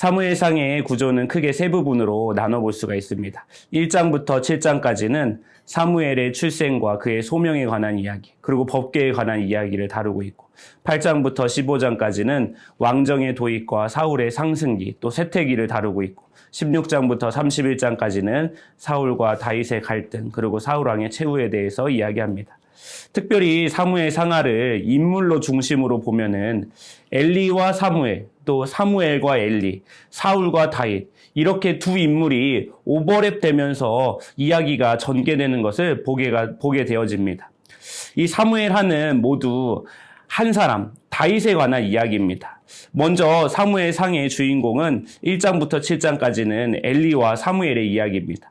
사무엘상의 구조는 크게 세 부분으로 나눠볼 수가 있습니다. 1장부터 7장까지는 사무엘의 출생과 그의 소명에 관한 이야기, 그리고 법궤에 관한 이야기를 다루고 있고, 8장부터 15장까지는 왕정의 도입과 사울의 상승기, 또 쇠퇴기를 다루고 있고, 16장부터 31장까지는 사울과 다윗의 갈등, 그리고 사울왕의 최후에 대해서 이야기합니다. 특별히 사무엘 상하를 인물로 중심으로 보면은 엘리와 사무엘, 또 사무엘과 엘리, 사울과 다윗, 이렇게 두 인물이 오버랩되면서 이야기가 전개되는 것을 보게 되어집니다. 이 사무엘 하는 모두 한 사람, 다윗에 관한 이야기입니다. 먼저 사무엘 상의 주인공은 1장부터 7장까지는 엘리와 사무엘의 이야기입니다.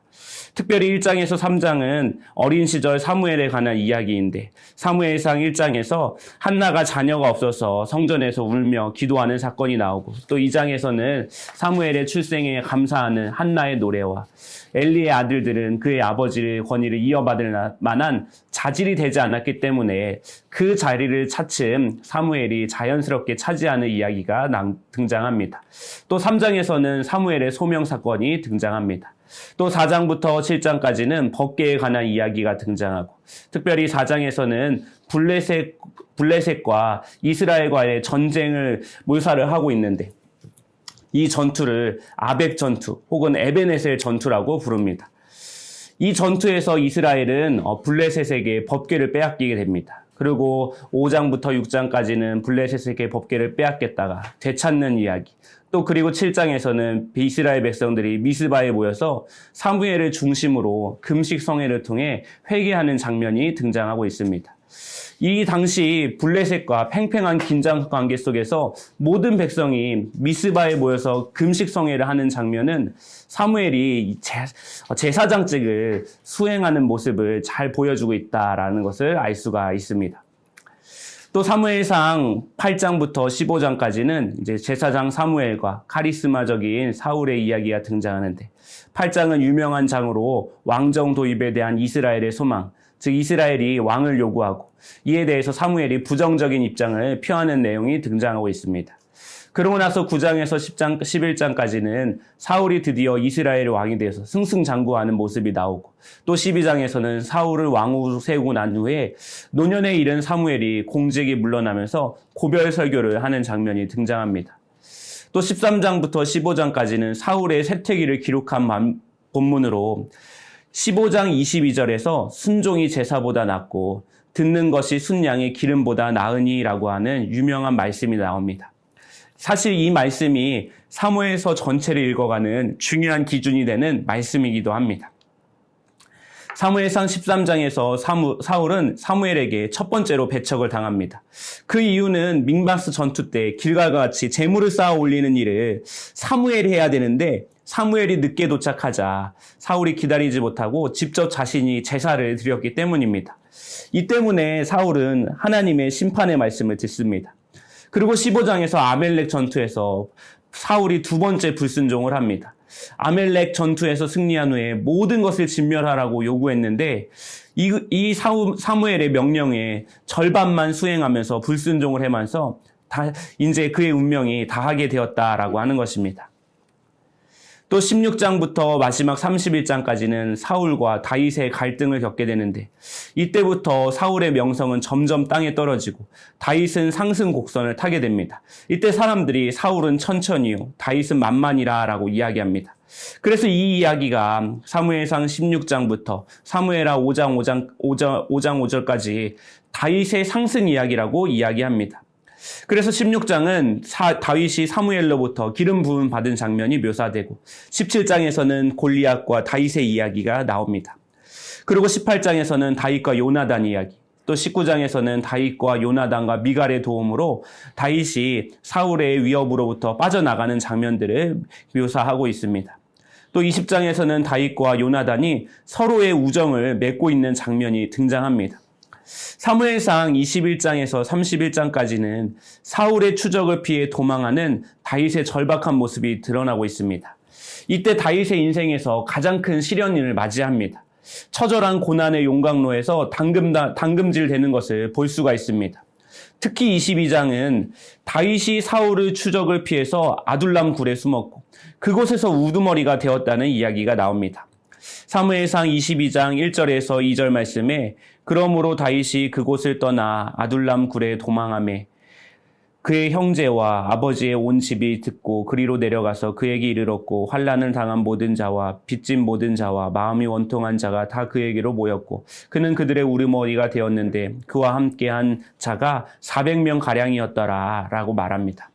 특별히 1장에서 3장은 어린 시절 사무엘에 관한 이야기인데, 사무엘상 1장에서 한나가 자녀가 없어서 성전에서 울며 기도하는 사건이 나오고, 또 2장에서는 사무엘의 출생에 감사하는 한나의 노래와 엘리의 아들들은 그의 아버지의 권위를 이어받을 만한 자질이 되지 않았기 때문에 그 자리를 차츰 사무엘이 자연스럽게 차지하는 이야기가 등장합니다. 또 3장에서는 사무엘의 소명 사건이 등장합니다. 또 4장부터 7장까지는 법궤에 관한 이야기가 등장하고, 특별히 4장에서는 블레셋과 이스라엘과의 전쟁을 묘사를 하고 있는데, 이 전투를 아벡 전투 혹은 에베네셀 전투라고 부릅니다. 이 전투에서 이스라엘은 블레셋에게 법궤를 빼앗기게 됩니다. 그리고 5장부터 6장까지는 블레셋에게 법궤를 빼앗겼다가 되찾는 이야기, 또 그리고 7장에서는 이스라엘 백성들이 미스바에 모여서 사무엘을 중심으로 금식 성회를 통해 회개하는 장면이 등장하고 있습니다. 이 당시 블레셋과 팽팽한 긴장 관계 속에서 모든 백성이 미스바에 모여서 금식 성회를 하는 장면은 사무엘이 제사장직을 수행하는 모습을 잘 보여주고 있다라는 것을 알 수가 있습니다. 또 사무엘상 8장부터 15장까지는 이제 제사장 사무엘과 카리스마적인 사울의 이야기가 등장하는데, 8장은 유명한 장으로 왕정 도입에 대한 이스라엘의 소망, 즉 이스라엘이 왕을 요구하고 이에 대해서 사무엘이 부정적인 입장을 표하는 내용이 등장하고 있습니다. 그러고 나서 9장에서 10장, 11장까지는 사울이 드디어 이스라엘의 왕이 되어서 승승장구하는 모습이 나오고, 또 12장에서는 사울을 왕으로 세우고 난 후에 노년에 이른 사무엘이 공직에 물러나면서 고별 설교를 하는 장면이 등장합니다. 또 13장부터 15장까지는 사울의 쇠퇴기를 기록한 본문으로 15장 22절에서 순종이 제사보다 낫고 듣는 것이 순양의 기름보다 나으니라고 하는 유명한 말씀이 나옵니다. 사실 이 말씀이 사무엘서 전체를 읽어가는 중요한 기준이 되는 말씀이기도 합니다. 사무엘상 13장에서 사울은 사무엘에게 첫 번째로 배척을 당합니다. 그 이유는 믹마스 전투 때 길갈과 같이 제물을 쌓아 올리는 일을 사무엘이 해야 되는데, 사무엘이 늦게 도착하자 사울이 기다리지 못하고 직접 자신이 제사를 드렸기 때문입니다. 이 때문에 사울은 하나님의 심판의 말씀을 듣습니다. 그리고 15장에서 아멜렉 전투에서 사울이 두 번째 불순종을 합니다. 아멜렉 전투에서 승리한 후에 모든 것을 진멸하라고 요구했는데, 이 사무엘의 명령에 절반만 수행하면서 불순종을 하면서 이제 그의 운명이 다하게 되었다라고 하는 것입니다. 또 16장부터 마지막 31장까지는 사울과 다윗의 갈등을 겪게 되는데, 이때부터 사울의 명성은 점점 땅에 떨어지고 다윗은 상승 곡선을 타게 됩니다. 이때 사람들이 사울은 천천히요, 다윗은 만만이라 라고 이야기합니다. 그래서 이 이야기가 사무엘상 16장부터 사무엘하 5장 5절까지 다윗의 상승 이야기라고 이야기합니다. 그래서 16장은 다윗이 사무엘로부터 기름 부음 받은 장면이 묘사되고, 17장에서는 골리앗과 다윗의 이야기가 나옵니다. 그리고 18장에서는 다윗과 요나단 이야기, 또 19장에서는 다윗과 요나단과 미갈의 도움으로 다윗이 사울의 위협으로부터 빠져나가는 장면들을 묘사하고 있습니다. 또 20장에서는 다윗과 요나단이 서로의 우정을 맺고 있는 장면이 등장합니다. 사무엘상 21장에서 31장까지는 사울의 추적을 피해 도망하는 다윗의 절박한 모습이 드러나고 있습니다. 이때 다윗의 인생에서 가장 큰 시련을 맞이합니다. 처절한 고난의 용광로에서 당금질 되는 것을 볼 수가 있습니다. 특히 22장은 다윗이 사울의 추적을 피해서 아둘람 굴에 숨었고 그곳에서 우두머리가 되었다는 이야기가 나옵니다. 사무엘상 22장 1절에서 2절 말씀에 그러므로 다윗이 그곳을 떠나 아둘람 굴에 도망하매 그의 형제와 아버지의 온 집이 듣고 그리로 내려가서 그에게 이르렀고 환난을 당한 모든 자와 빚진 모든 자와 마음이 원통한 자가 다 그에게로 모였고 그는 그들의 우두머리가 되었는데 그와 함께한 자가 400명 가량이었더라 라고 말합니다.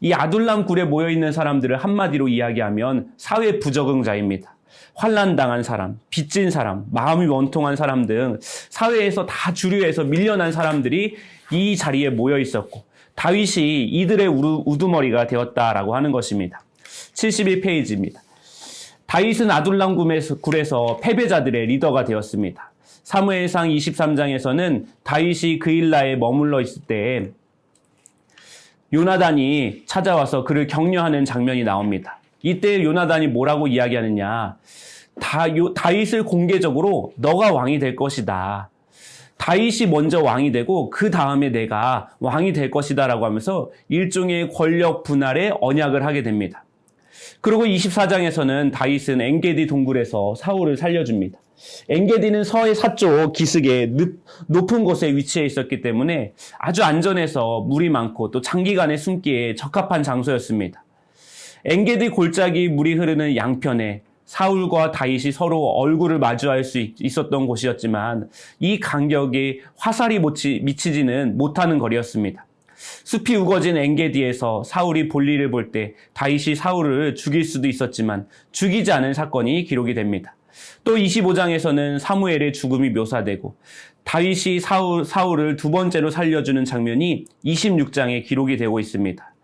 이 아둘람 굴에 모여있는 사람들을 한마디로 이야기하면 사회 부적응자입니다. 환난당한 사람, 빚진 사람, 마음이 원통한 사람 등 사회에서 다 주류에서 밀려난 사람들이 이 자리에 모여 있었고 다윗이 이들의 우두머리가 되었다라고 하는 것입니다. 71페이지입니다. 다윗은 아둘람 굴에서 패배자들의 리더가 되었습니다. 사무엘상 23장에서는 다윗이 그일라에 머물러 있을 때 요나단이 찾아와서 그를 격려하는 장면이 나옵니다. 이때 요나단이 뭐라고 이야기하느냐. 다윗을 공개적으로 너가 왕이 될 것이다. 다윗이 먼저 왕이 되고 그 다음에 내가 왕이 될 것이다 라고 하면서 일종의 권력 분할의 언약을 하게 됩니다. 그리고 24장에서는 다윗은 엔게디 동굴에서 사울을 살려줍니다. 엔게디는 서해 서쪽 기슭의 높은 곳에 위치해 있었기 때문에 아주 안전해서 물이 많고 또 장기간의 숨기에 적합한 장소였습니다. 엔게디 골짜기 물이 흐르는 양편에 사울과 다윗이 서로 얼굴을 마주할 수 있었던 곳이었지만 이 간격이 화살이 미치지는 못하는 거리였습니다. 숲이 우거진 엔게디에서 사울이 볼일을 볼 때 다윗이 사울을 죽일 수도 있었지만 죽이지 않은 사건이 기록이 됩니다. 또 25장에서는 사무엘의 죽음이 묘사되고 다윗이 사울을 두 번째로 살려주는 장면이 26장에 기록이 되고 있습니다.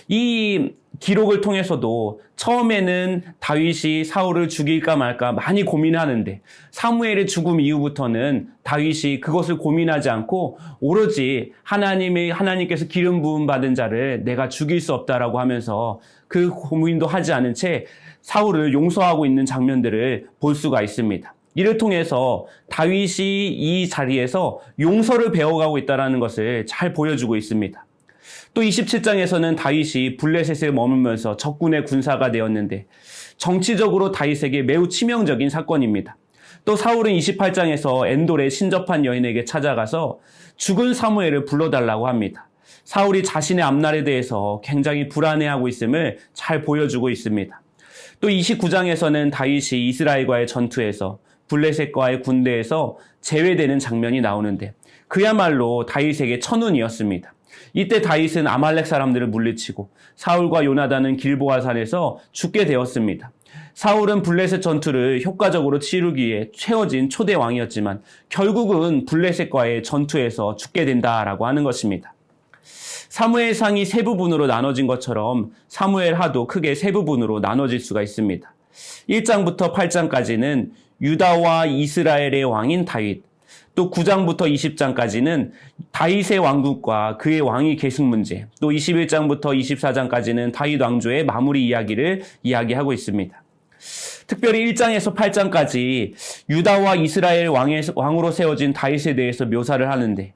이 기록을 통해서도 처음에는 다윗이 사울을 죽일까 말까 많이 고민하는데 사무엘의 죽음 이후부터는 다윗이 그것을 고민하지 않고 오로지 하나님께서 기름 부음 받은 자를 내가 죽일 수 없다라고 하면서 그 고민도 하지 않은 채 사울을 용서하고 있는 장면들을 볼 수가 있습니다. 이를 통해서 다윗이 이 자리에서 용서를 배워가고 있다는 것을 잘 보여주고 있습니다. 또 27장에서는 다윗이 블레셋에 머물면서 적군의 군사가 되었는데 정치적으로 다윗에게 매우 치명적인 사건입니다. 또 사울은 28장에서 엔돌에 신접한 여인에게 찾아가서 죽은 사무엘을 불러달라고 합니다. 사울이 자신의 앞날에 대해서 굉장히 불안해하고 있음을 잘 보여주고 있습니다. 또 29장에서는 다윗이 이스라엘과의 전투에서 블레셋과의 군대에서 제외되는 장면이 나오는데 그야말로 다윗에게 천운이었습니다. 이때 다윗은 아말렉 사람들을 물리치고 사울과 요나단은 길보아 산에서 죽게 되었습니다. 사울은 블레셋 전투를 효과적으로 치르기 위해 채워진 초대 왕이었지만 결국은 블레셋과의 전투에서 죽게 된다라고 하는 것입니다. 사무엘상이 세 부분으로 나눠진 것처럼 사무엘하도 크게 세 부분으로 나눠질 수가 있습니다. 1장부터 8장까지는 유다와 이스라엘의 왕인 다윗, 또 9장부터 20장까지는 다윗의 왕국과 그의 왕위 계승 문제, 또 21장부터 24장까지는 다윗 왕조의 마무리 이야기를 이야기하고 있습니다. 특별히 1장에서 8장까지 유다와 이스라엘 왕으로 세워진 다윗에 대해서 묘사를 하는데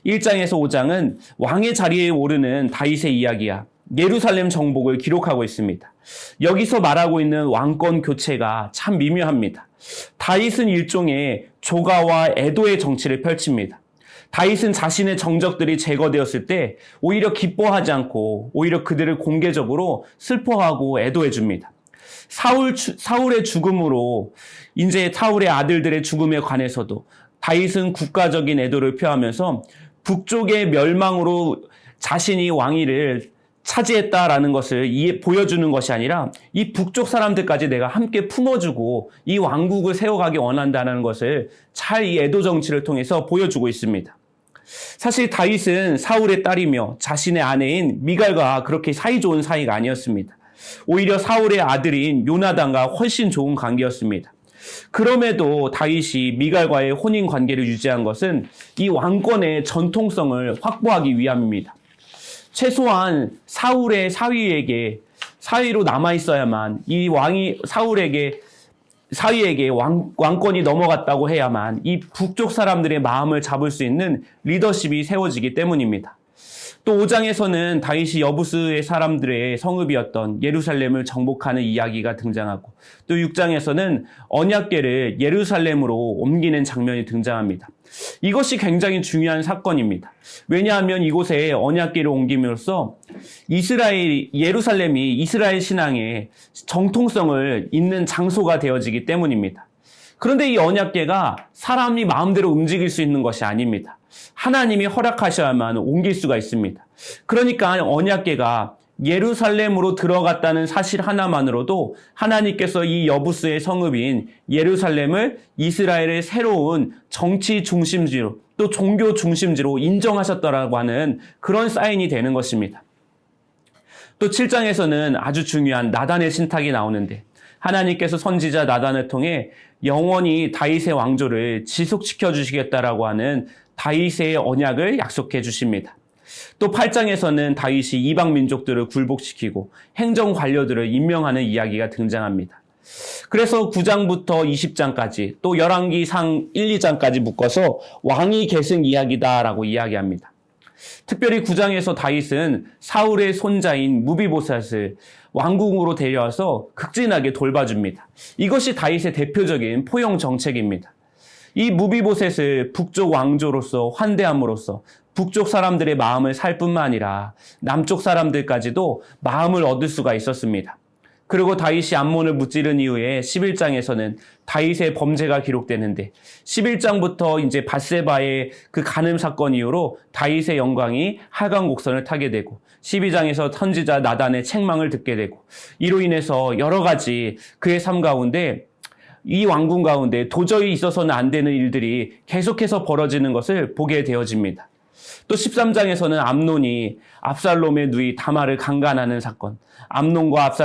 1장에서 5장은 왕의 자리에 오르는 다윗의 이야기야 예루살렘 정복을 기록하고 있습니다. 여기서 말하고 있는 왕권 교체가 참 미묘합니다. 다윗은 일종의 조가와 애도의 정치를 펼칩니다. 다윗은 자신의 정적들이 제거되었을 때 오히려 기뻐하지 않고 오히려 그들을 공개적으로 슬퍼하고 애도해 줍니다. 사울의 죽음으로 이제 사울의 아들들의 죽음에 관해서도 다윗은 국가적인 애도를 표하면서 북쪽의 멸망으로 자신이 왕위를 차지했다라는 것을 보여주는 것이 아니라 이 북쪽 사람들까지 내가 함께 품어주고 이 왕국을 세워가기 원한다는 것을 잘 이 애도 정치를 통해서 보여주고 있습니다. 사실 다윗은 사울의 딸이며 자신의 아내인 미갈과 그렇게 사이좋은 사이가 아니었습니다. 오히려 사울의 아들인 요나단과 훨씬 좋은 관계였습니다. 그럼에도 다윗이 미갈과의 혼인 관계를 유지한 것은 이 왕권의 전통성을 확보하기 위함입니다. 최소한 사울의 사위로 남아있어야만 이 왕이 사위에게 왕권이 넘어갔다고 해야만 이 북쪽 사람들의 마음을 잡을 수 있는 리더십이 세워지기 때문입니다. 또 5장에서는 다윗이 여부스의 사람들의 성읍이었던 예루살렘을 정복하는 이야기가 등장하고, 또 6장에서는 언약궤를 예루살렘으로 옮기는 장면이 등장합니다. 이것이 굉장히 중요한 사건입니다. 왜냐하면 이곳에 언약궤를 옮김으로써 예루살렘이 이스라엘 신앙의 정통성을 잇는 장소가 되어지기 때문입니다. 그런데 이 언약궤가 사람이 마음대로 움직일 수 있는 것이 아닙니다. 하나님이 허락하셔야만 옮길 수가 있습니다. 그러니까 언약궤가 예루살렘으로 들어갔다는 사실 하나만으로도 하나님께서 이 여부스의 성읍인 예루살렘을 이스라엘의 새로운 정치 중심지로, 또 종교 중심지로 인정하셨다라고 하는 그런 사인이 되는 것입니다. 또 7장에서는 아주 중요한 나단의 신탁이 나오는데, 하나님께서 선지자 나단을 통해 영원히 다윗의 왕조를 지속시켜 주시겠다라고 하는 다윗의 언약을 약속해 주십니다. 또 8장에서는 다윗이 이방 민족들을 굴복시키고 행정 관료들을 임명하는 이야기가 등장합니다. 그래서 9장부터 20장까지, 또 열왕기상 1, 2장까지 묶어서 왕위 계승 이야기다라고 이야기합니다. 특별히 9장에서 다윗은 사울의 손자인 무비보셋을 왕궁으로 데려와서 극진하게 돌봐줍니다. 이것이 다윗의 대표적인 포용 정책입니다. 이 무비보셋을 북쪽 왕조로서 환대함으로써 북쪽 사람들의 마음을 살 뿐만 아니라 남쪽 사람들까지도 마음을 얻을 수가 있었습니다. 그리고 다윗이 암몬을 무찌른 이후에 11장에서는 다윗의 범죄가 기록되는데, 11장부터 이제 밧세바의 그 간음 사건 이후로 다윗의 영광이 하강 곡선을 타게 되고, 12장에서 선지자 나단의 책망을 듣게 되고, 이로 인해서 여러 가지 그의 삶 가운데, 이 왕궁 가운데 도저히 있어서는 안 되는 일들이 계속해서 벌어지는 것을 보게 되어집니다. 또 13장에서는 암논이 압살롬의 누이 다말을 강간하는 사건. 암논과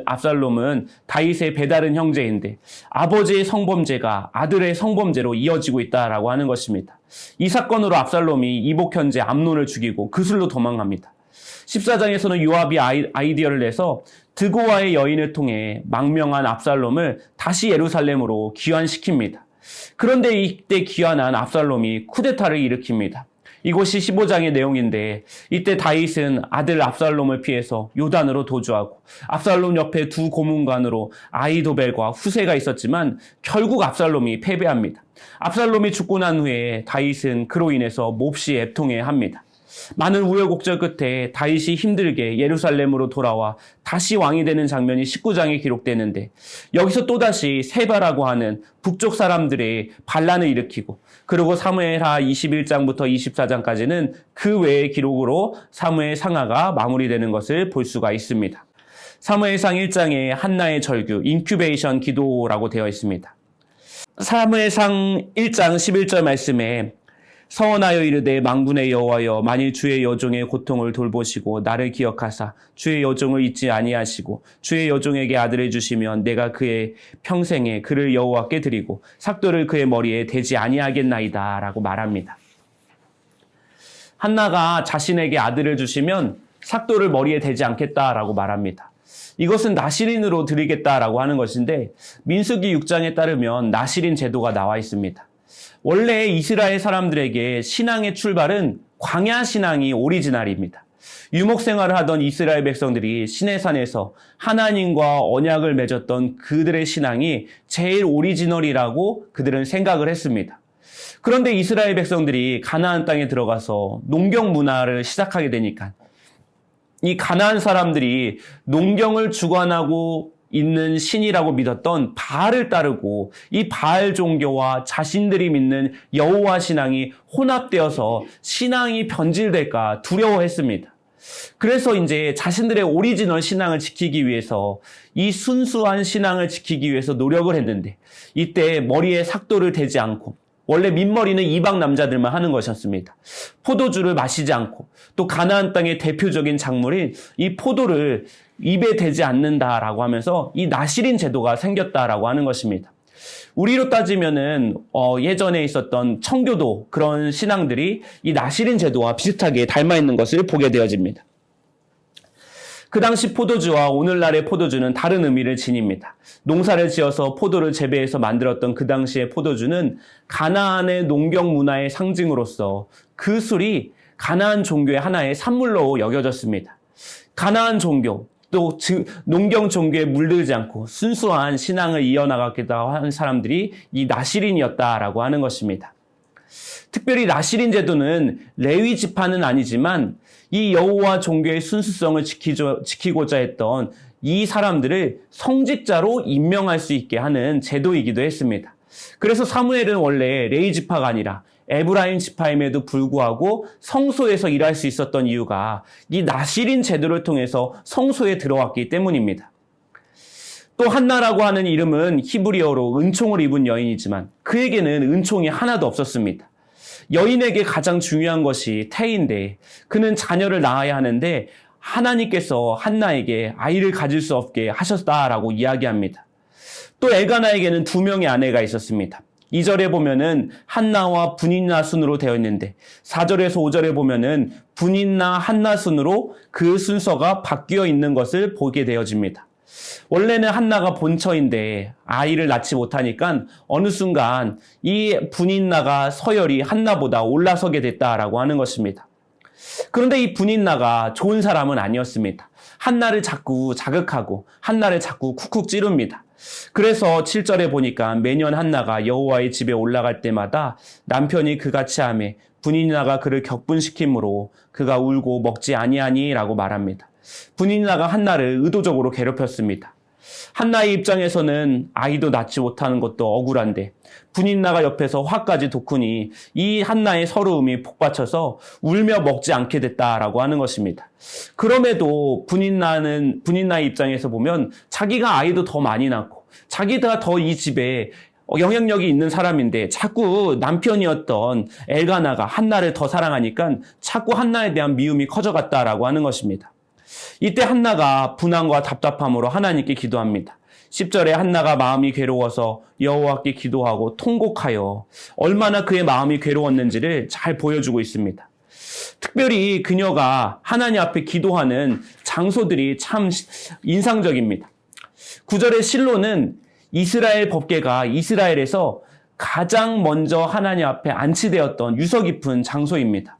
압살롬은 다윗의 배다른 형제인데 아버지의 성범죄가 아들의 성범죄로 이어지고 있다라고 하는 것입니다. 이 사건으로 압살롬이 이복 형제 암논을 죽이고 그술로 도망갑니다. 14장에서는 요압이 아이디어를 내서 드고와의 여인을 통해 망명한 압살롬을 다시 예루살렘으로 귀환시킵니다. 그런데 이때 귀환한 압살롬이 쿠데타를 일으킵니다. 이것이 15장의 내용인데, 이때 다윗은 아들 압살롬을 피해서 요단으로 도주하고, 압살롬 옆에 두 고문관으로 아히도벨과 후세가 있었지만 결국 압살롬이 패배합니다. 압살롬이 죽고 난 후에 다윗은 그로 인해서 몹시 애통해합니다. 많은 우여곡절 끝에 다윗이 힘들게 예루살렘으로 돌아와 다시 왕이 되는 장면이 19장에 기록되는데, 여기서 또다시 세바라고 하는 북쪽 사람들의 반란을 일으키고, 그리고 사무엘하 21장부터 24장까지는 그 외의 기록으로 사무엘 상하가 마무리되는 것을 볼 수가 있습니다. 사무엘상 1장에 한나의 절규, 인큐베이션 기도라고 되어 있습니다. 사무엘상 1장 11절 말씀에 서원하여 이르되 만군의 여호와여, 만일 주의 여종의 고통을 돌보시고 나를 기억하사 주의 여종을 잊지 아니하시고 주의 여종에게 아들을 주시면 내가 그의 평생에 그를 여호와께 드리고 삭도를 그의 머리에 대지 아니하겠나이다 라고 말합니다. 한나가 자신에게 아들을 주시면 삭도를 머리에 대지 않겠다라고 말합니다. 이것은 나시린으로 드리겠다라고 하는 것인데, 민수기 6장에 따르면 나시린 제도가 나와 있습니다. 원래 이스라엘 사람들에게 신앙의 출발은 광야 신앙이 오리지널입니다. 유목 생활을 하던 이스라엘 백성들이 시내산에서 하나님과 언약을 맺었던 그들의 신앙이 제일 오리지널이라고 그들은 생각을 했습니다. 그런데 이스라엘 백성들이 가나안 땅에 들어가서 농경 문화를 시작하게 되니까 이 가나안 사람들이 농경을 주관하고 있는 신이라고 믿었던 바알을 따르고, 이 바알 종교와 자신들이 믿는 여호와 신앙이 혼합되어서 신앙이 변질될까 두려워했습니다. 그래서 이제 자신들의 오리지널 신앙을 지키기 위해서, 이 순수한 신앙을 지키기 위해서 노력을 했는데, 이때 머리에 삭도를 대지 않고, 원래 민머리는 이방 남자들만 하는 것이었습니다. 포도주를 마시지 않고, 또 가나안 땅의 대표적인 작물인 이 포도를 입에 대지 않는다라고 하면서 이 나시린 제도가 생겼다라고 하는 것입니다. 우리로 따지면은 예전에 있었던 청교도, 그런 신앙들이 이 나시린 제도와 비슷하게 닮아 있는 것을 보게 되어집니다. 그 당시 포도주와 오늘날의 포도주는 다른 의미를 지닙니다. 농사를 지어서 포도를 재배해서 만들었던 그 당시의 포도주는 가나안의 농경 문화의 상징으로서 그 술이 가나안 종교의 하나의 산물로 여겨졌습니다. 가나안 종교, 또 농경 종교에 물들지 않고 순수한 신앙을 이어나가기도 하는 사람들이 이 나시린이었다라고 하는 것입니다. 특별히 나시린 제도는 레위 지파는 아니지만 이 여호와 종교의 순수성을 지키고자 했던 이 사람들을 성직자로 임명할 수 있게 하는 제도이기도 했습니다. 그래서 사무엘은 원래 레위 지파가 아니라 에브라임 지파임에도 불구하고 성소에서 일할 수 있었던 이유가 이 나시린 제도를 통해서 성소에 들어왔기 때문입니다. 또 한나라고 하는 이름은 히브리어로 은총을 입은 여인이지만 그에게는 은총이 하나도 없었습니다. 여인에게 가장 중요한 것이 태인데 그는 자녀를 낳아야 하는데 하나님께서 한나에게 아이를 가질 수 없게 하셨다라고 이야기합니다. 또 엘가나에게는 2명의 아내가 있었습니다. 2절에 보면은 한나와 분인나 순으로 되어 있는데 4절에서 5절에 보면은 분인나 한나 순으로 그 순서가 바뀌어 있는 것을 보게 되어집니다. 원래는 한나가 본처인데 아이를 낳지 못하니까 어느 순간 이 분인나가 서열이 한나보다 올라서게 됐다라고 하는 것입니다. 그런데 이 분인나가 좋은 사람은 아니었습니다. 한나를 자꾸 자극하고 한나를 자꾸 쿡쿡 찌릅니다. 그래서 7절에 보니까 매년 한나가 여호와의 집에 올라갈 때마다 남편이 그같이 하매 분인나가 그를 격분시키므로 그가 울고 먹지 아니하니라고 말합니다. 분인나가 한나를 의도적으로 괴롭혔습니다. 한나의 입장에서는 아이도 낳지 못하는 것도 억울한데 분인나가 옆에서 화까지 돋구니 이 한나의 서러움이 복받쳐서 울며 먹지 않게 됐다라고 하는 것입니다. 그럼에도 분인나의 입장에서 보면 자기가 아이도 더 많이 낳고 자기가 더 이 집에 영향력이 있는 사람인데 자꾸 남편이었던 엘가나가 한나를 더 사랑하니까 자꾸 한나에 대한 미움이 커져갔다라고 하는 것입니다. 이때 한나가 분함과 답답함으로 하나님께 기도합니다. 10절에 한나가 마음이 괴로워서 여호와께 기도하고 통곡하여 얼마나 그의 마음이 괴로웠는지를 잘 보여주고 있습니다. 특별히 그녀가 하나님 앞에 기도하는 장소들이 참 인상적입니다. 9절의 실로는 이스라엘 법궤가 이스라엘에서 가장 먼저 하나님 앞에 안치되었던 유서 깊은 장소입니다.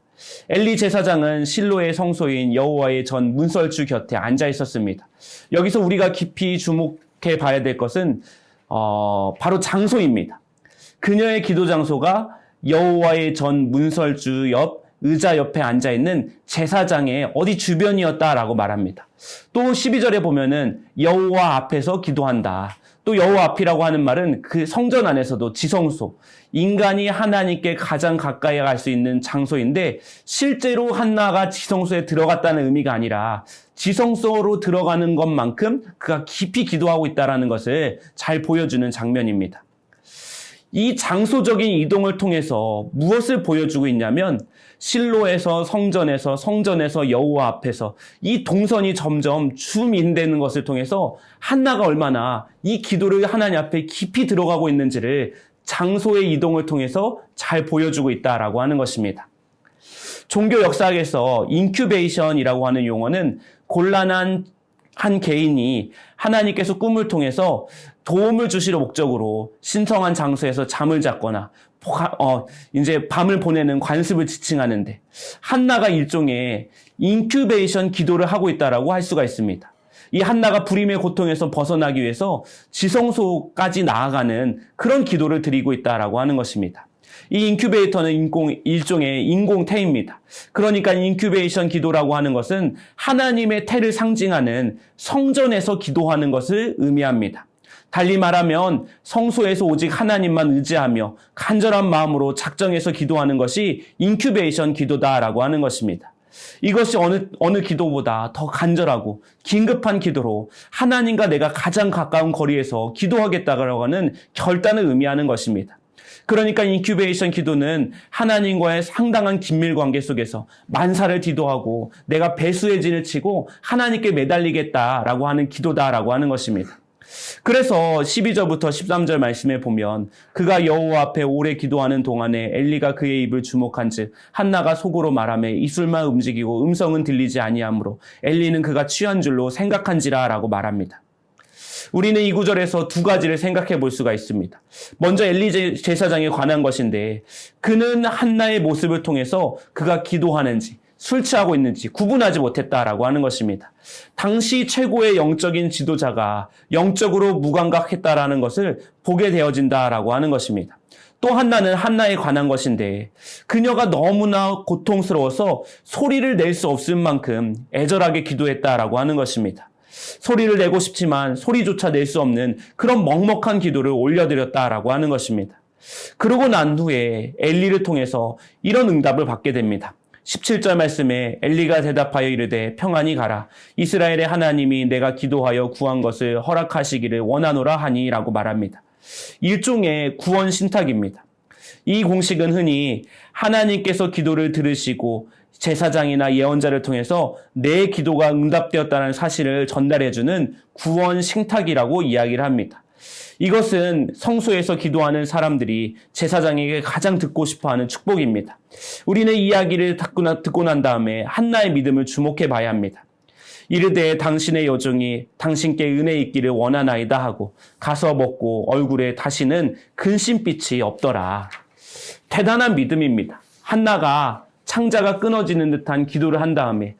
엘리 제사장은 실로의 성소인 여호와의 전 문설주 곁에 앉아 있었습니다. 여기서 우리가 깊이 주목해 봐야 될 것은 바로 장소입니다. 그녀의 기도 장소가 여호와의 전 문설주 옆 의자 옆에 앉아 있는 제사장의 어디 주변이었다라고 말합니다. 또 12절에 보면은 여호와 앞에서 기도한다. 또 여호와 앞이라고 하는 말은 그 성전 안에서도 지성소, 인간이 하나님께 가장 가까이 갈 수 있는 장소인데 실제로 한나가 지성소에 들어갔다는 의미가 아니라 지성소로 들어가는 것만큼 그가 깊이 기도하고 있다는 것을 잘 보여주는 장면입니다. 이 장소적인 이동을 통해서 무엇을 보여주고 있냐면 실로에서 성전에서 성전에서 여호와 앞에서 이 동선이 점점 줌인되는 것을 통해서 한나가 얼마나 이 기도를 하나님 앞에 깊이 들어가고 있는지를 장소의 이동을 통해서 잘 보여주고 있다라고 하는 것입니다. 종교 역사학에서 인큐베이션이라고 하는 용어는 곤란한 한 개인이 하나님께서 꿈을 통해서 도움을 주시려 목적으로 신성한 장소에서 잠을 잤거나 이제 밤을 보내는 관습을 지칭하는데 한나가 일종의 인큐베이션 기도를 하고 있다라고 할 수가 있습니다. 이 한나가 불임의 고통에서 벗어나기 위해서 지성소까지 나아가는 그런 기도를 드리고 있다라고 하는 것입니다. 이 인큐베이터는 일종의 인공태입니다. 그러니까 인큐베이션 기도라고 하는 것은 하나님의 태를 상징하는 성전에서 기도하는 것을 의미합니다. 달리 말하면 성소에서 오직 하나님만 의지하며 간절한 마음으로 작정해서 기도하는 것이 인큐베이션 기도다라고 하는 것입니다. 이것이 어느 기도보다 더 간절하고 긴급한 기도로 하나님과 내가 가장 가까운 거리에서 기도하겠다고 하는 결단을 의미하는 것입니다. 그러니까 인큐베이션 기도는 하나님과의 상당한 긴밀 관계 속에서 만사를 기도하고 내가 배수의 진을 치고 하나님께 매달리겠다라고 하는 기도다라고 하는 것입니다. 그래서 12절부터 13절 말씀에 보면 그가 여호와 앞에 오래 기도하는 동안에 엘리가 그의 입을 주목한즉 한나가 속으로 말하며 입술만 움직이고 음성은 들리지 아니하므로 엘리는 그가 취한 줄로 생각한지라라고 말합니다. 우리는 이 구절에서 두 가지를 생각해 볼 수가 있습니다. 먼저 엘리 제사장에 관한 것인데 그는 한나의 모습을 통해서 그가 기도하는지 술 취하고 있는지 구분하지 못했다라고 하는 것입니다. 당시 최고의 영적인 지도자가 영적으로 무감각했다라는 것을 보게 되어진다라고 하는 것입니다. 또 한나는 한나에 관한 것인데 그녀가 너무나 고통스러워서 소리를 낼 수 없을 만큼 애절하게 기도했다라고 하는 것입니다. 소리를 내고 싶지만 소리조차 낼 수 없는 그런 먹먹한 기도를 올려드렸다라고 하는 것입니다. 그러고 난 후에 엘리를 통해서 이런 응답을 받게 됩니다. 17절 말씀에 엘리가 대답하여 이르되 평안히 가라. 이스라엘의 하나님이 내가 기도하여 구한 것을 허락하시기를 원하노라 하니 라고 말합니다. 일종의 구원 신탁입니다. 이 공식은 흔히 하나님께서 기도를 들으시고 제사장이나 예언자를 통해서 내 기도가 응답되었다는 사실을 전달해주는 구원 신탁이라고 이야기를 합니다. 이것은 성소에서 기도하는 사람들이 제사장에게 가장 듣고 싶어하는 축복입니다. 우리는 이 이야기를 듣고 난 다음에 한나의 믿음을 주목해 봐야 합니다. 이르되 당신의 여종이 당신께 은혜 있기를 원하나이다 하고 가서 먹고 얼굴에 다시는 근심빛이 없더라. 대단한 믿음입니다. 한나가 창자가 끊어지는 듯한 기도를 한 다음에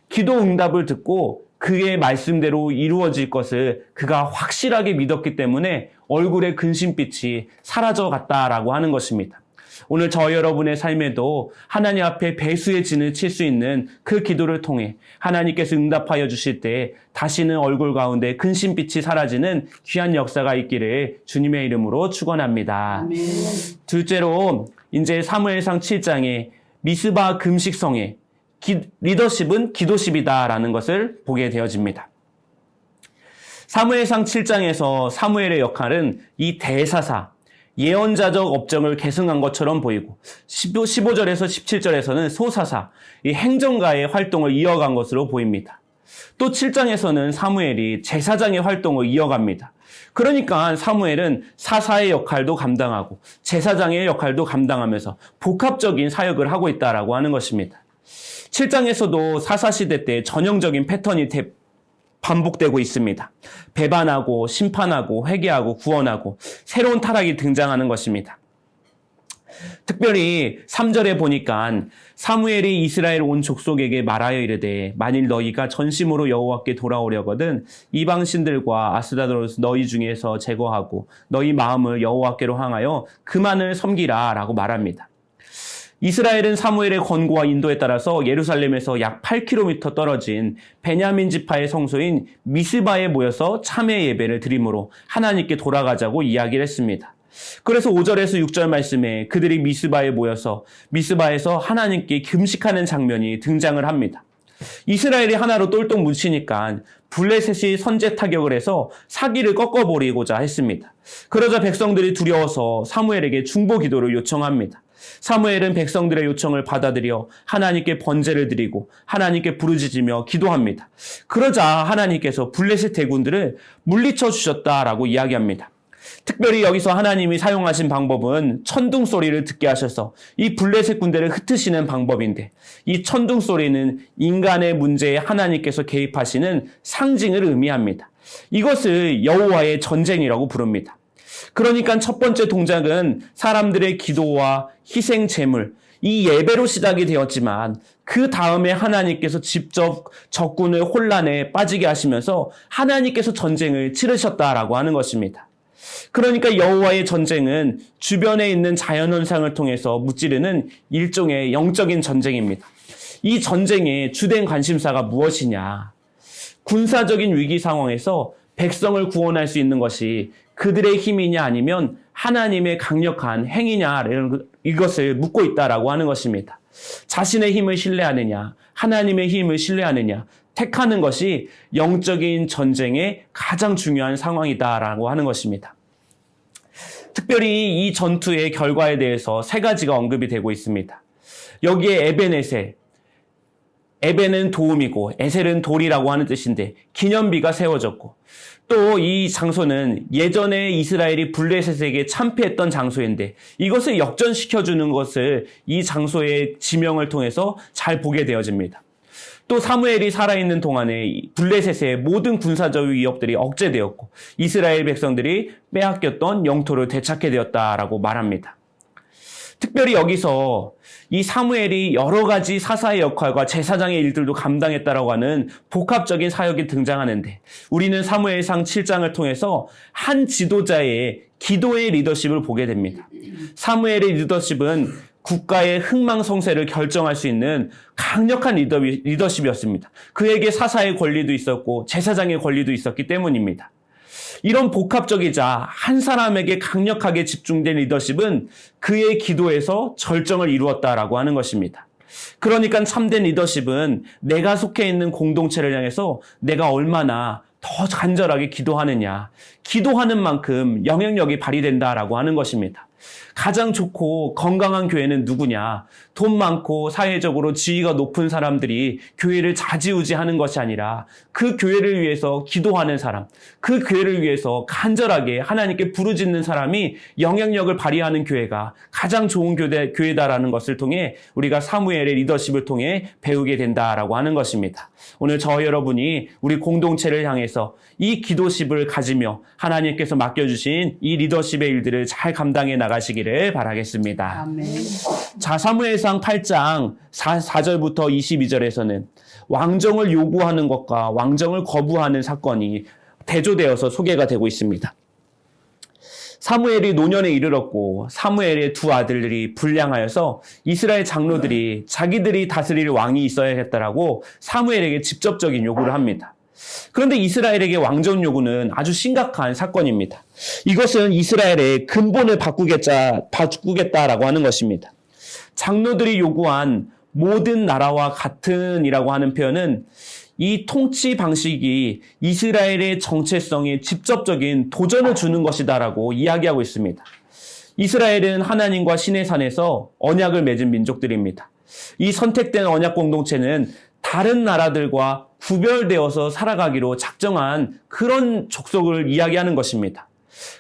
기도 응답을 듣고 그의 말씀대로 이루어질 것을 그가 확실하게 믿었기 때문에 얼굴의 근심빛이 사라져갔다라고 하는 것입니다. 오늘 저 여러분의 삶에도 하나님 앞에 배수의 진을 칠 수 있는 그 기도를 통해 하나님께서 응답하여 주실 때 다시는 얼굴 가운데 근심빛이 사라지는 귀한 역사가 있기를 주님의 이름으로 축원합니다. 아멘. 둘째로 이제 사무엘상 7장에 미스바 금식성의 리더십은 기도십이다라는 것을 보게 되어집니다. 사무엘상 7장에서 사무엘의 역할은 이 대사사, 예언자적 업적을 계승한 것처럼 보이고 15절에서 17절에서는 소사사, 이 행정가의 활동을 이어간 것으로 보입니다. 또 7장에서는 사무엘이 제사장의 활동을 이어갑니다. 그러니까 사무엘은 사사의 역할도 감당하고 제사장의 역할도 감당하면서 복합적인 사역을 하고 있다라고 하는 것입니다. 7장에서도 사사시대 때 전형적인 패턴이 반복되고 있습니다. 배반하고 심판하고 회개하고 구원하고 새로운 타락이 등장하는 것입니다. 특별히 3절에 보니까 사무엘이 이스라엘 온 족속에게 말하여 이르되 만일 너희가 전심으로 여호와께 돌아오려거든 이방 신들과 아스다로를 너희 중에서 제거하고 너희 마음을 여호와께로 향하여 그만을 섬기라 라고 말합니다. 이스라엘은 사무엘의 권고와 인도에 따라서 예루살렘에서 약 8km 떨어진 베냐민 지파의 성소인 미스바에 모여서 참회 예배를 드림으로 하나님께 돌아가자고 이야기를 했습니다. 그래서 5절에서 6절 말씀에 그들이 미스바에 모여서 미스바에서 하나님께 금식하는 장면이 등장을 합니다. 이스라엘이 하나로 똘똘 뭉치니까 블레셋이 선제 타격을 해서 사기를 꺾어버리고자 했습니다. 그러자 백성들이 두려워서 사무엘에게 중보 기도를 요청합니다. 사무엘은 백성들의 요청을 받아들여 하나님께 번제를 드리고 하나님께 부르짖으며 기도합니다. 그러자 하나님께서 블레셋 대군들을 물리쳐 주셨다라고 이야기합니다. 특별히 여기서 하나님이 사용하신 방법은 천둥 소리를 듣게 하셔서 이 블레셋 군대를 흩으시는 방법인데 이 천둥 소리는 인간의 문제에 하나님께서 개입하시는 상징을 의미합니다. 이것을 여호와의 전쟁이라고 부릅니다. 그러니까 첫 번째 동작은 사람들의 기도와 희생 제물, 이 예배로 시작이 되었지만 그 다음에 하나님께서 직접 적군을 혼란에 빠지게 하시면서 하나님께서 전쟁을 치르셨다라고 하는 것입니다. 그러니까 여호와의 전쟁은 주변에 있는 자연현상을 통해서 무찌르는 일종의 영적인 전쟁입니다. 이 전쟁의 주된 관심사가 무엇이냐? 군사적인 위기 상황에서 백성을 구원할 수 있는 것이 그들의 힘이냐 아니면 하나님의 강력한 행위냐 이것을 묻고 있다라고 하는 것입니다. 자신의 힘을 신뢰하느냐 하나님의 힘을 신뢰하느냐 택하는 것이 영적인 전쟁의 가장 중요한 상황이다라고 하는 것입니다. 특별히 이 전투의 결과에 대해서 세 가지가 언급이 되고 있습니다. 여기에 에벤에셀, 에벤은 도움이고 에셀은 돌이라고 하는 뜻인데 기념비가 세워졌고 또 이 장소는 예전에 이스라엘이 블레셋에게 참패했던 장소인데 이것을 역전시켜주는 것을 이 장소의 지명을 통해서 잘 보게 되어집니다. 또 사무엘이 살아있는 동안에 블레셋의 모든 군사적 위협들이 억제되었고 이스라엘 백성들이 빼앗겼던 영토를 되찾게 되었다라고 말합니다. 특별히 여기서 이 사무엘이 여러 가지 사사의 역할과 제사장의 일들도 감당했다라고 하는 복합적인 사역이 등장하는데 우리는 사무엘상 7장을 통해서 한 지도자의 기도의 리더십을 보게 됩니다. 사무엘의 리더십은 국가의 흥망성쇠를 결정할 수 있는 강력한 리더십이었습니다. 그에게 사사의 권리도 있었고 제사장의 권리도 있었기 때문입니다. 이런 복합적이자 한 사람에게 강력하게 집중된 리더십은 그의 기도에서 절정을 이루었다라고 하는 것입니다. 그러니까 참된 리더십은 내가 속해 있는 공동체를 향해서 내가 얼마나 더 간절하게 기도하느냐, 기도하는 만큼 영향력이 발휘된다라고 하는 것입니다. 가장 좋고 건강한 교회는 누구냐? 돈 많고 사회적으로 지위가 높은 사람들이 교회를 좌지우지하는 것이 아니라 그 교회를 위해서 기도하는 사람, 그 교회를 위해서 간절하게 하나님께 부르짖는 사람이 영향력을 발휘하는 교회가 가장 좋은 교회다라는 것을 통해 우리가 사무엘의 리더십을 통해 배우게 된다라고 하는 것입니다. 오늘 저 여러분이 우리 공동체를 향해서 이 기도십을 가지며 하나님께서 맡겨주신 이 리더십의 일들을 잘 감당해 나가시기를 바라겠습니다. 아멘. 자, 사무엘상 8장 4절부터 22절에서는 왕정을 요구하는 것과 왕정을 거부하는 사건이 대조되어서 소개가 되고 있습니다. 사무엘이 노년에 이르렀고 사무엘의 두 아들들이 불량하여서 이스라엘 장로들이 자기들이 다스릴 왕이 있어야겠다라고 사무엘에게 직접적인 요구를 합니다. 그런데 이스라엘에게 왕정 요구는 아주 심각한 사건입니다. 이것은 이스라엘의 근본을 바꾸겠다라고 하는 것입니다. 장로들이 요구한 모든 나라와 같은이라고 하는 표현은 이 통치 방식이 이스라엘의 정체성에 직접적인 도전을 주는 것이다라고 이야기하고 있습니다. 이스라엘은 하나님과 신의 산에서 언약을 맺은 민족들입니다. 이 선택된 언약 공동체는 다른 나라들과 구별되어서 살아가기로 작정한 그런 족속을 이야기하는 것입니다.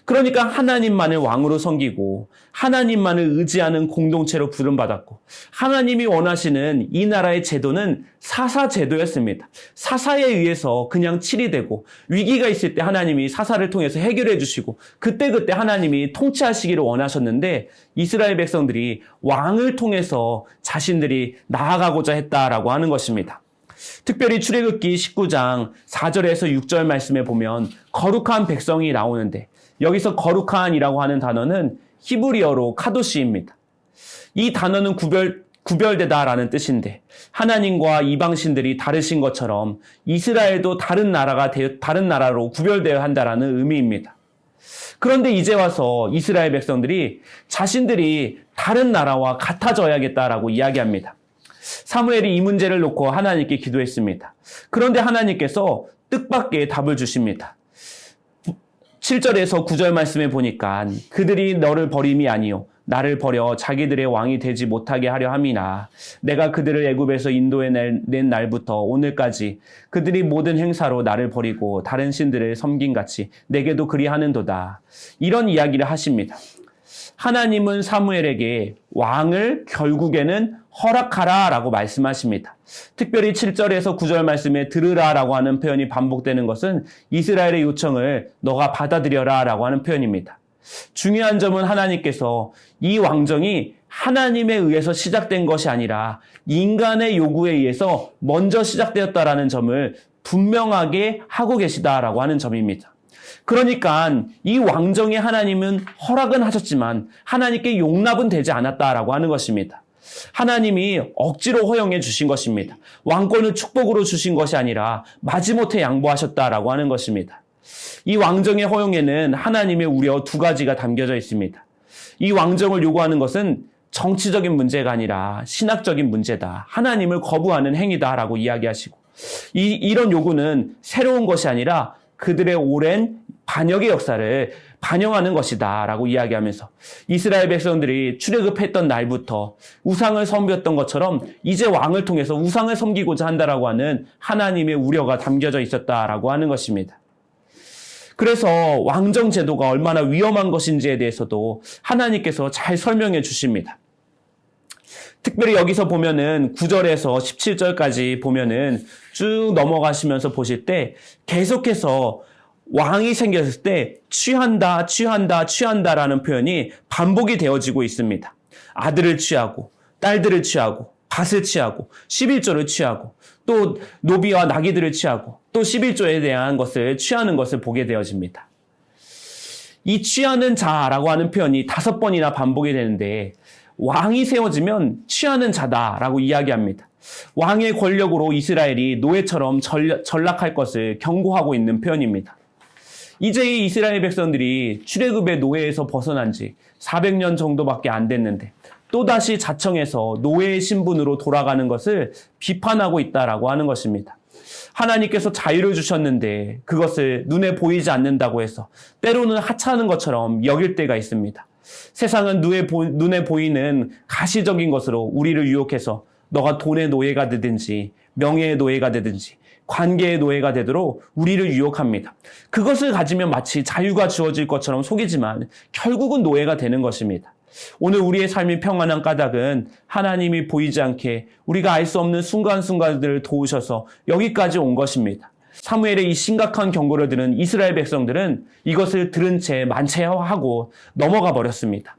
그러니까 하나님만을 왕으로 섬기고 하나님만을 의지하는 공동체로 부름받았고 하나님이 원하시는 이 나라의 제도는 사사 제도였습니다. 사사에 의해서 그냥 칠이되고 위기가 있을 때 하나님이 사사를 통해서 해결해 주시고 그때그때 하나님이 통치하시기를 원하셨는데 이스라엘 백성들이 왕을 통해서 자신들이 나아가고자 했다라고 하는 것입니다. 특별히 출애굽기 19장 4절에서 6절 말씀에 보면 거룩한 백성이 나오는데 여기서 거룩한이라고 하는 단어는 히브리어로 카도시입니다. 이 단어는 구별되다라는 뜻인데 하나님과 이방신들이 다르신 것처럼 이스라엘도 다른 나라로 구별되어야 한다라는 의미입니다. 그런데 이제 와서 이스라엘 백성들이 자신들이 다른 나라와 같아져야겠다라고 이야기합니다. 사무엘이 이 문제를 놓고 하나님께 기도했습니다. 그런데 하나님께서 뜻밖의 답을 주십니다. 7절에서 9절 말씀에 보니까 그들이 너를 버림이 아니요 나를 버려 자기들의 왕이 되지 못하게 하려 함이나 내가 그들을 애굽에서 인도해 낸 날부터 오늘까지 그들이 모든 행사로 나를 버리고 다른 신들을 섬긴같이 내게도 그리하는도다. 이런 이야기를 하십니다. 하나님은 사무엘에게 왕을 결국에는 허락하라라고 말씀하십니다. 특별히 7절에서 9절 말씀에 들으라라고 하는 표현이 반복되는 것은 이스라엘의 요청을 너가 받아들여라라고 하는 표현입니다. 중요한 점은 하나님께서 이 왕정이 하나님에 의해서 시작된 것이 아니라 인간의 요구에 의해서 먼저 시작되었다라는 점을 분명하게 하고 계시다라고 하는 점입니다. 그러니까 이 왕정에 하나님은 허락은 하셨지만 하나님께 용납은 되지 않았다라고 하는 것입니다. 하나님이 억지로 허용해 주신 것입니다. 왕권을 축복으로 주신 것이 아니라 마지못해 양보하셨다라고 하는 것입니다. 이 왕정의 허용에는 하나님의 우려 두 가지가 담겨져 있습니다. 이 왕정을 요구하는 것은 정치적인 문제가 아니라 신학적인 문제다. 하나님을 거부하는 행위다라고 이야기하시고 이런 요구는 새로운 것이 아니라 그들의 오랜 반역의 역사를 반영하는 것이다 라고 이야기하면서 이스라엘 백성들이 출애굽했던 날부터 우상을 섬겼던 것처럼 이제 왕을 통해서 우상을 섬기고자 한다라고 하는 하나님의 우려가 담겨져 있었다라고 하는 것입니다. 그래서 왕정 제도가 얼마나 위험한 것인지에 대해서도 하나님께서 잘 설명해 주십니다. 특별히 여기서 보면은 9절에서 17절까지 보면은 쭉 넘어가시면서 보실 때 계속해서 왕이 생겼을 때 취한다, 취한다, 취한다라는 표현이 반복이 되어지고 있습니다. 아들을 취하고 딸들을 취하고 밭을 취하고 11조를 취하고 또 노비와 나귀들을 취하고 또 11조에 대한 것을 취하는 것을 보게 되어집니다. 이 취하는 자라고 하는 표현이 5번이나 반복이 되는데 왕이 세워지면 취하는 자다라고 이야기합니다. 왕의 권력으로 이스라엘이 노예처럼 전락할 것을 경고하고 있는 표현입니다. 이제 이 이스라엘 백성들이 출애굽의 노예에서 벗어난 지 400년 정도밖에 안 됐는데 또다시 자청해서 노예의 신분으로 돌아가는 것을 비판하고 있다라고 하는 것입니다. 하나님께서 자유를 주셨는데 그것을 눈에 보이지 않는다고 해서 때로는 하찮은 것처럼 여길 때가 있습니다. 세상은 눈에 보이는 가시적인 것으로 우리를 유혹해서 너가 돈의 노예가 되든지 명예의 노예가 되든지 관계의 노예가 되도록 우리를 유혹합니다. 그것을 가지면 마치 자유가 주어질 것처럼 속이지만 결국은 노예가 되는 것입니다. 오늘 우리의 삶이 평안한 까닭은 하나님이 보이지 않게 우리가 알 수 없는 순간순간들을 도우셔서 여기까지 온 것입니다. 사무엘의 이 심각한 경고를 들은 이스라엘 백성들은 이것을 들은 채 만체하고 넘어가 버렸습니다.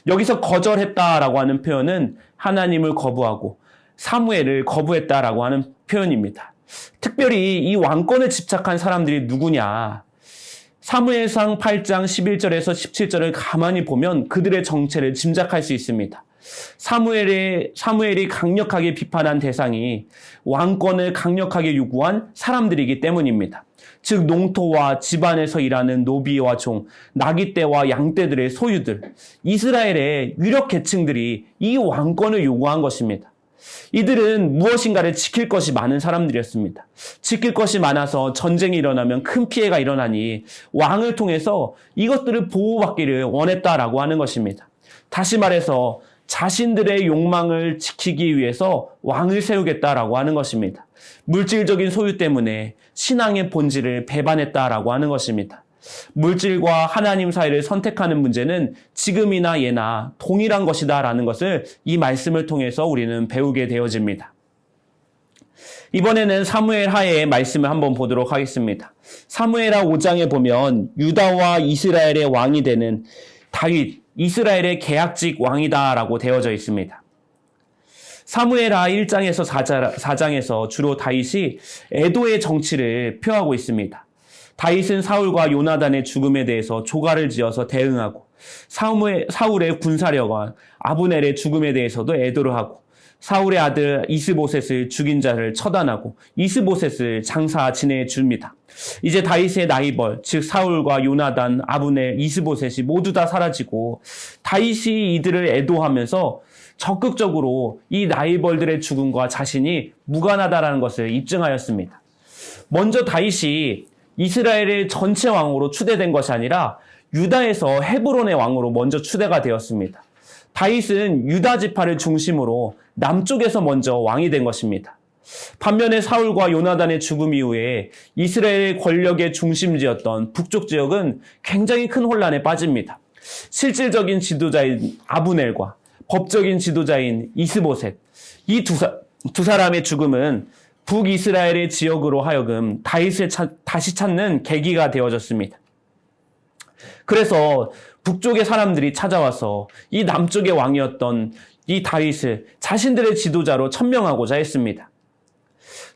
여기서 거절했다라고 하는 표현은 하나님을 거부하고 사무엘을 거부했다라고 하는 표현입니다. 특별히 이 왕권에 집착한 사람들이 누구냐? 사무엘상 8장 11절에서 17절을 가만히 보면 그들의 정체를 짐작할 수 있습니다. 사무엘이 강력하게 비판한 대상이 왕권을 강력하게 요구한 사람들이기 때문입니다. 즉 농토와 집안에서 일하는 노비와 종, 나귀떼와 양떼들의 소유들, 이스라엘의 유력 계층들이 이 왕권을 요구한 것입니다. 이들은 무엇인가를 지킬 것이 많은 사람들이었습니다. 지킬 것이 많아서 전쟁이 일어나면 큰 피해가 일어나니 왕을 통해서 이것들을 보호받기를 원했다라고 하는 것입니다. 다시 말해서 자신들의 욕망을 지키기 위해서 왕을 세우겠다라고 하는 것입니다. 물질적인 소유 때문에 신앙의 본질을 배반했다라고 하는 것입니다. 물질과 하나님 사이를 선택하는 문제는 지금이나 예나 동일한 것이다라는 것을 이 말씀을 통해서 우리는 배우게 되어집니다. 이번에는 사무엘 하의 말씀을 한번 보도록 하겠습니다. 사무엘하 5장에 보면 유다와 이스라엘의 왕이 되는 다윗, 이스라엘의 계약직 왕이다라고 되어져 있습니다. 사무엘하 1장에서 4장에서 주로 다윗이 에도의 정치를 표하고 있습니다. 다윗은 사울과 요나단의 죽음에 대해서 조가를 지어서 대응하고 사울의 군사력과 아브넬의 죽음에 대해서도 애도를 하고 사울의 아들 이스보셋을 죽인 자를 처단하고 이스보셋을 장사 지내해 줍니다. 이제 다윗의 라이벌, 즉 사울과 요나단, 아브넬, 이스보셋이 모두 다 사라지고 다윗이 이들을 애도하면서 적극적으로 이 라이벌들의 죽음과 자신이 무관하다라는 것을 입증하였습니다. 먼저 다윗이 이스라엘의 전체 왕으로 추대된 것이 아니라 유다에서 헤브론의 왕으로 먼저 추대가 되었습니다. 다윗은 유다 지파를 중심으로 남쪽에서 먼저 왕이 된 것입니다. 반면에 사울과 요나단의 죽음 이후에 이스라엘의 권력의 중심지였던 북쪽 지역은 굉장히 큰 혼란에 빠집니다. 실질적인 지도자인 아브넬과 법적인 지도자인 이스보셋, 이 두 사람의 죽음은 북이스라엘의 지역으로 하여금 다윗을 다시 찾는 계기가 되어졌습니다. 그래서 북쪽의 사람들이 찾아와서 이 남쪽의 왕이었던 이 다윗을 자신들의 지도자로 천명하고자 했습니다.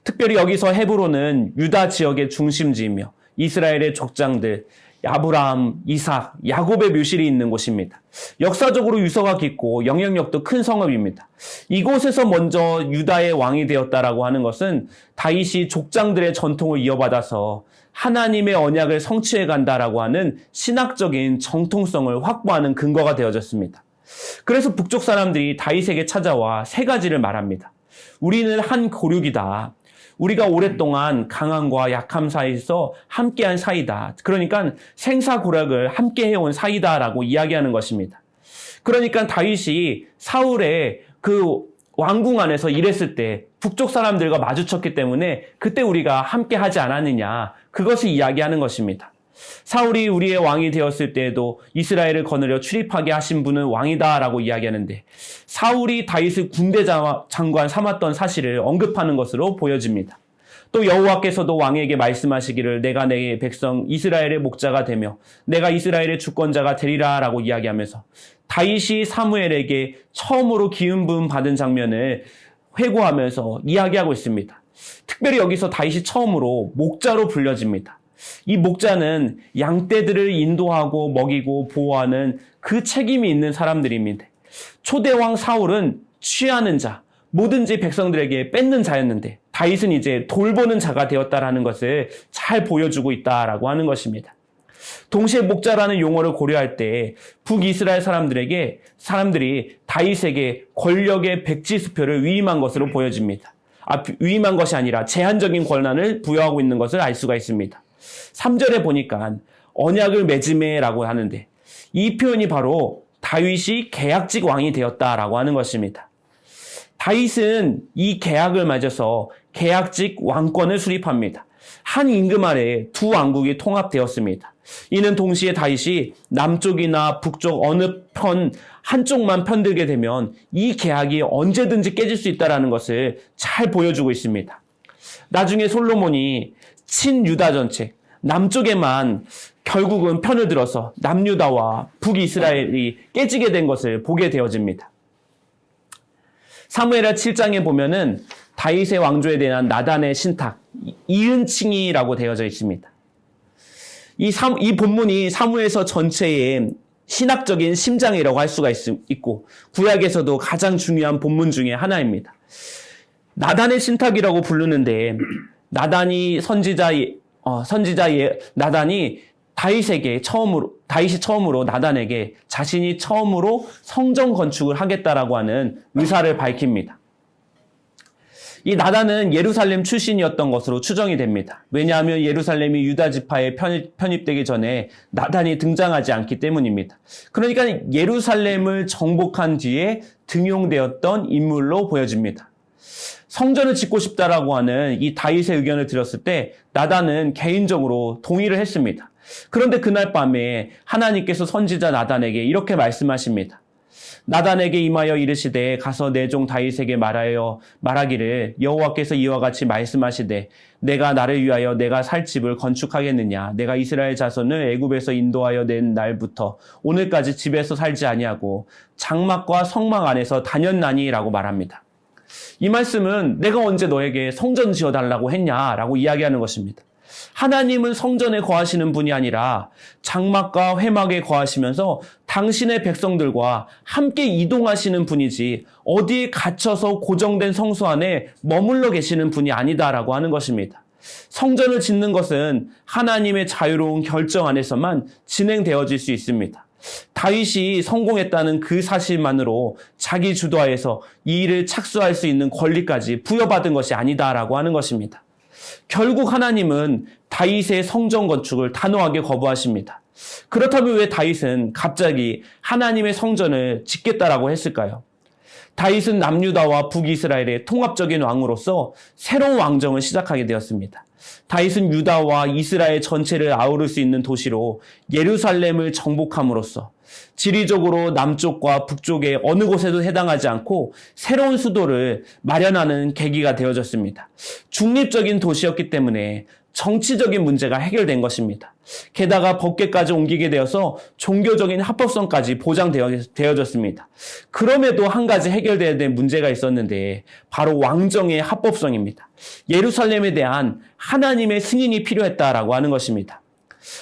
특별히 여기서 헤브론은 유다 지역의 중심지이며 이스라엘의 족장들, 아브라함, 이삭, 야곱의 묘실이 있는 곳입니다. 역사적으로 유서가 깊고 영향력도 큰 성읍입니다. 이곳에서 먼저 유다의 왕이 되었다라고 하는 것은 다윗이 족장들의 전통을 이어받아서 하나님의 언약을 성취해 간다라고 하는 신학적인 정통성을 확보하는 근거가 되어졌습니다. 그래서 북쪽 사람들이 다윗에게 찾아와 세 가지를 말합니다. 우리는 한 고륙이다. 우리가 오랫동안 강함과 약함 사이에서 함께한 사이다. 그러니까 생사고락을 함께 해온 사이다라고 이야기하는 것입니다. 그러니까 다윗이 사울의 그 왕궁 안에서 일했을 때 북쪽 사람들과 마주쳤기 때문에 그때 우리가 함께 하지 않았느냐. 그것을 이야기하는 것입니다. 사울이 우리의 왕이 되었을 때에도 이스라엘을 거느려 출입하게 하신 분은 왕이다라고 이야기하는데 사울이 다윗을 군대 장관 삼았던 사실을 언급하는 것으로 보여집니다. 또 여호와께서도 왕에게 말씀하시기를 내가 내 백성 이스라엘의 목자가 되며 내가 이스라엘의 주권자가 되리라라고 이야기하면서 다윗이 사무엘에게 처음으로 기름 부음 받은 장면을 회고하면서 이야기하고 있습니다. 특별히 여기서 다윗이 처음으로 목자로 불려집니다. 이 목자는 양떼들을 인도하고 먹이고 보호하는 그 책임이 있는 사람들입니다. 초대왕 사울은 취하는 자, 뭐든지 백성들에게 뺏는 자였는데 다윗은 이제 돌보는 자가 되었다라는 것을 잘 보여주고 있다라고 하는 것입니다. 동시에 목자라는 용어를 고려할 때 북이스라엘 사람들이 다윗에게 권력의 백지수표를 위임한 것으로 보여집니다. 위임한 것이 아니라 제한적인 권한을 부여하고 있는 것을 알 수가 있습니다. 3절에 보니까 언약을 맺음에라고 하는데 이 표현이 바로 다윗이 계약직 왕이 되었다라고 하는 것입니다. 다윗은 이 계약을 맺어서 계약직 왕권을 수립합니다. 한 임금 아래 두 왕국이 통합되었습니다. 이는 동시에 다윗이 남쪽이나 북쪽 어느 한쪽만 편들게 되면 이 계약이 언제든지 깨질 수 있다는 것을 잘 보여주고 있습니다. 나중에 솔로몬이 친유다 정책, 남쪽에만 결국은 편을 들어서 남유다와 북이스라엘이 깨지게 된 것을 보게 되어집니다. 사무엘하 7장에 보면은 다윗의 왕조에 대한 나단의 신탁, 이은칭이라고 되어져 있습니다. 이 본문이 사무엘서 전체의 신학적인 심장이라고 할 수가 있고 구약에서도 가장 중요한 본문 중에 하나입니다. 나단의 신탁이라고 부르는데 나단이 나단이 다윗이 처음으로 나단에게 자신이 처음으로 성전 건축을 하겠다라고 하는 의사를 밝힙니다. 이 나단은 예루살렘 출신이었던 것으로 추정이 됩니다. 왜냐하면 예루살렘이 유다 지파에 편입되기 전에 나단이 등장하지 않기 때문입니다. 그러니까 예루살렘을 정복한 뒤에 등용되었던 인물로 보여집니다. 성전을 짓고 싶다라고 하는 이 다윗의 의견을 들었을 때 나단은 개인적으로 동의를 했습니다. 그런데 그날 밤에 하나님께서 선지자 나단에게 이렇게 말씀하십니다. 나단에게 임하여 이르시되 가서 내 종 다윗에게 말하기를 여호와께서 이와 같이 말씀하시되 내가 나를 위하여 내가 살 집을 건축하겠느냐 내가 이스라엘 자손을 애굽에서 인도하여 낸 날부터 오늘까지 집에서 살지 아니하고 장막과 성막 안에서 다녔나니라고 말합니다. 이 말씀은 내가 언제 너에게 성전 지어달라고 했냐라고 이야기하는 것입니다. 하나님은 성전에 거하시는 분이 아니라 장막과 회막에 거하시면서 당신의 백성들과 함께 이동하시는 분이지 어디에 갇혀서 고정된 성소 안에 머물러 계시는 분이 아니다라고 하는 것입니다. 성전을 짓는 것은 하나님의 자유로운 결정 안에서만 진행되어질 수 있습니다. 다윗이 성공했다는 그 사실만으로 자기 주도하에서 이 일을 착수할 수 있는 권리까지 부여받은 것이 아니다라고 하는 것입니다. 결국 하나님은 다윗의 성전 건축을 단호하게 거부하십니다. 그렇다면 왜 다윗은 갑자기 하나님의 성전을 짓겠다라고 했을까요? 다윗은 남유다와 북이스라엘의 통합적인 왕으로서 새로운 왕정을 시작하게 되었습니다. 다윗은 유다와 이스라엘 전체를 아우를 수 있는 도시로 예루살렘을 정복함으로써 지리적으로 남쪽과 북쪽의 어느 곳에도 해당하지 않고 새로운 수도를 마련하는 계기가 되어졌습니다. 중립적인 도시였기 때문에 정치적인 문제가 해결된 것입니다. 게다가 법계까지 옮기게 되어서 종교적인 합법성까지 보장되어졌습니다. 그럼에도 한 가지 해결돼야 될 문제가 있었는데 바로 왕정의 합법성입니다. 예루살렘에 대한 하나님의 승인이 필요했다라고 하는 것입니다.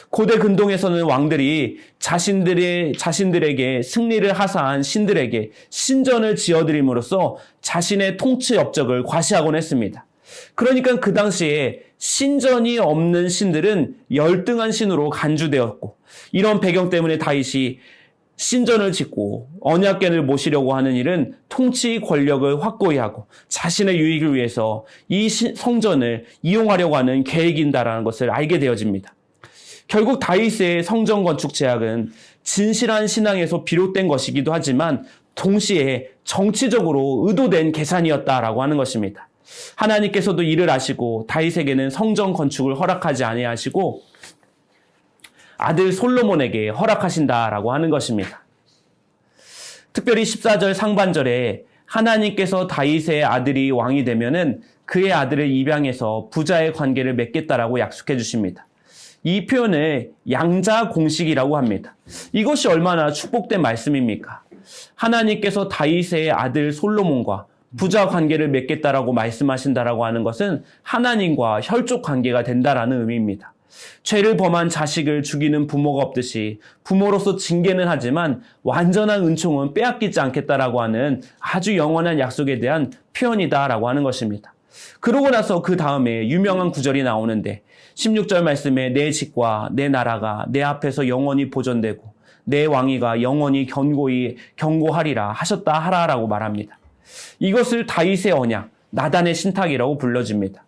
고대 근동에서는 왕들이 자신들에게 승리를 하사한 신들에게 신전을 지어드림으로써 자신의 통치 업적을 과시하곤 했습니다. 그러니까 그 당시에 신전이 없는 신들은 열등한 신으로 간주되었고 이런 배경 때문에 다윗이 신전을 짓고 언약궤를 모시려고 하는 일은 통치 권력을 확고히 하고 자신의 유익을 위해서 이 성전을 이용하려고 하는 계획인다라는 것을 알게 되어집니다. 결국 다윗의 성전 건축 제약은 진실한 신앙에서 비롯된 것이기도 하지만 동시에 정치적으로 의도된 계산이었다라고 하는 것입니다. 하나님께서도 이를 아시고 다윗에게는 성전 건축을 허락하지 아니하시고 아들 솔로몬에게 허락하신다라고 하는 것입니다. 특별히 14절 상반절에 하나님께서 다윗의 아들이 왕이 되면은 그의 아들을 입양해서 부자의 관계를 맺겠다라고 약속해 주십니다. 이 표현을 양자 공식이라고 합니다. 이것이 얼마나 축복된 말씀입니까? 하나님께서 다윗의 아들 솔로몬과 부자 관계를 맺겠다라고 말씀하신다라고 하는 것은 하나님과 혈족 관계가 된다라는 의미입니다. 죄를 범한 자식을 죽이는 부모가 없듯이 부모로서 징계는 하지만 완전한 은총은 빼앗기지 않겠다라고 하는 아주 영원한 약속에 대한 표현이다라고 하는 것입니다. 그러고 나서 그 다음에 유명한 구절이 나오는데 16절 말씀에 내 집과 내 나라가 내 앞에서 영원히 보존되고 내 왕위가 영원히 견고하리라 하셨다 하라라고 말합니다. 이것을 다윗의 언약, 나단의 신탁이라고 불러집니다.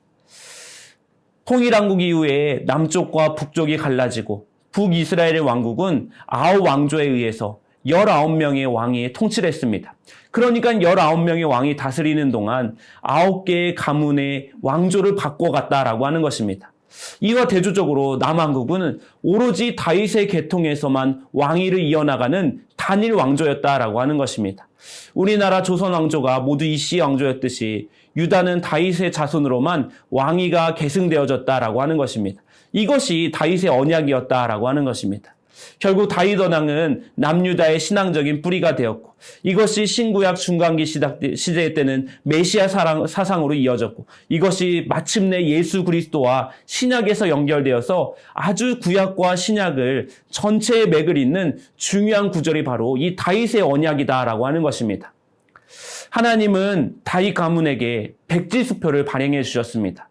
통일왕국 이후에 남쪽과 북쪽이 갈라지고 북이스라엘의 왕국은 9왕조에 의해서 19명의 왕이 통치를 했습니다. 그러니까 19명의 왕이 다스리는 동안 9개의 가문의 왕조를 바꿔갔다라고 하는 것입니다. 이와 대조적으로 남왕국은 오로지 다윗의 계통에서만 왕위를 이어나가는 단일 왕조였다라고 하는 것입니다. 우리나라 조선 왕조가 모두 이씨 왕조였듯이 유다는 다윗의 자손으로만 왕위가 계승되어졌다라고 하는 것입니다. 이것이 다윗의 언약이었다라고 하는 것입니다. 결국 다윗 언약은 남유다의 신앙적인 뿌리가 되었고 이것이 신구약 중간기 시대 때는 메시아 사상으로 이어졌고 이것이 마침내 예수 그리스도와 신약에서 연결되어서 아주 구약과 신약을 전체의 맥을 잇는 중요한 구절이 바로 이 다윗의 언약이다라고 하는 것입니다. 하나님은 다윗 가문에게 백지수표를 발행해 주셨습니다.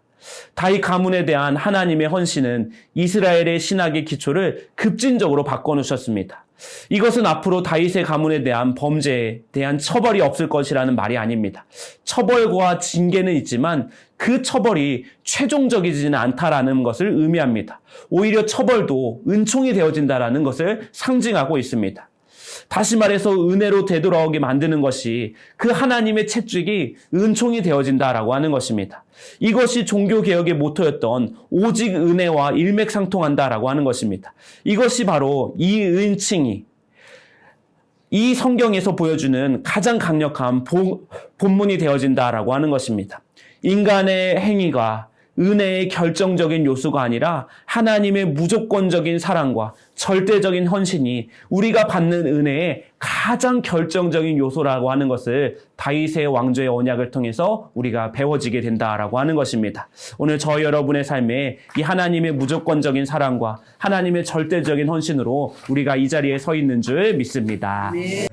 다윗 가문에 대한 하나님의 헌신은 이스라엘의 신학의 기초를 급진적으로 바꿔놓으셨습니다. 이것은 앞으로 다윗의 가문에 대한 범죄에 대한 처벌이 없을 것이라는 말이 아닙니다. 처벌과 징계는 있지만 그 처벌이 최종적이지는 않다라는 것을 의미합니다. 오히려 처벌도 은총이 되어진다라는 것을 상징하고 있습니다. 다시 말해서 은혜로 되돌아오게 만드는 것이 그 하나님의 채찍이 은총이 되어진다라고 하는 것입니다. 이것이 종교개혁의 모토였던 오직 은혜와 일맥상통한다라고 하는 것입니다. 이것이 바로 이 은칭이 이 성경에서 보여주는 가장 강력한 본문이 되어진다라고 하는 것입니다. 인간의 행위가 은혜의 결정적인 요소가 아니라 하나님의 무조건적인 사랑과 절대적인 헌신이 우리가 받는 은혜의 가장 결정적인 요소라고 하는 것을 다윗의 왕조의 언약을 통해서 우리가 배워지게 된다라고 하는 것입니다. 오늘 저 여러분의 삶에 이 하나님의 무조건적인 사랑과 하나님의 절대적인 헌신으로 우리가 이 자리에 서 있는 줄 믿습니다. 네.